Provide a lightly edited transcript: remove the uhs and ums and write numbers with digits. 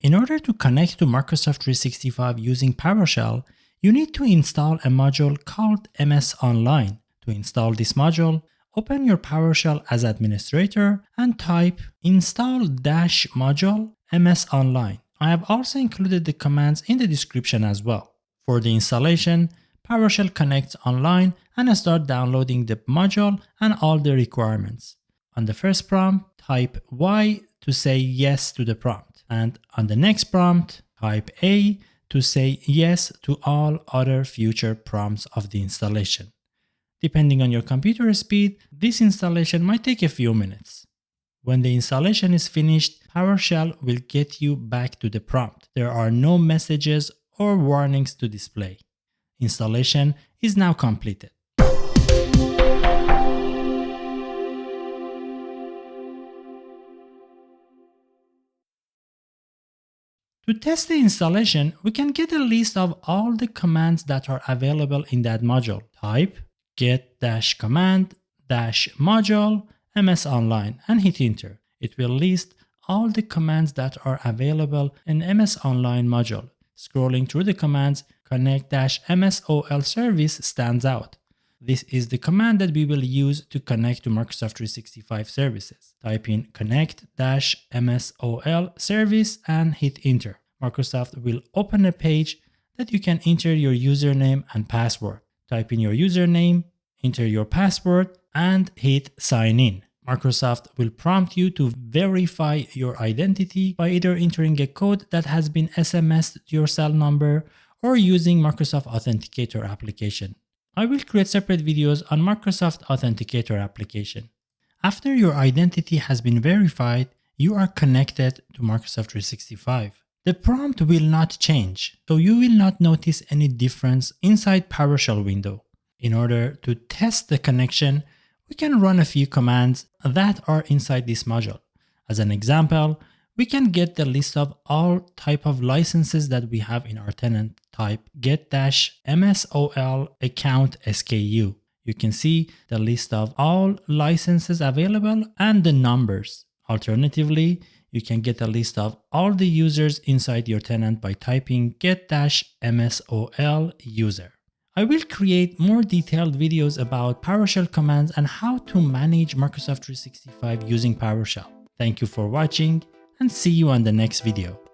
In order to connect to Microsoft 365 using PowerShell, you need to install a module called MSOnline. To install this module, open your PowerShell as administrator and type Install-Module MSOnline. I have also included the commands in the description as well. For the installation, PowerShell connects online and start downloading the module and all the requirements. On the first prompt, type Y to say yes to the prompt, and on the next prompt, type A to say yes to all other future prompts of the installation. Depending on your computer speed, this installation might take a few minutes. When the installation is finished, PowerShell will get you back to the prompt. There are no messages or warnings to display. Installation is now completed. To test the installation, we can get a list of all the commands that are available in that module. Type get-command-module MSOnline and hit enter. It will list all the commands that are available in MSOnline module. Scrolling through the commands, connect-MSOL service stands out. This is the command that we will use to connect to Microsoft 365 services. Type in connect-MSOL service and hit enter. Microsoft will open a page that you can enter your username and password. Type in your username, enter your password, and hit sign in. Microsoft will prompt you to verify your identity by either entering a code that has been SMSed to your cell number or using Microsoft Authenticator application. I will create separate videos on Microsoft Authenticator application. After your identity has been verified, you are connected to Microsoft 365. The prompt will not change, so you will not notice any difference inside PowerShell window. In order to test the connection, we can run a few commands that are inside this module. As an example, we can get the list of all type of licenses that we have in our tenant. Type get-msol account SKU. You can see the list of all licenses available and the numbers. Alternatively, you can get a list of all the users inside your tenant by typing get-msol user. I will create more detailed videos about PowerShell commands and how to manage Microsoft 365 using PowerShell. Thank you for watching and see you on the next video.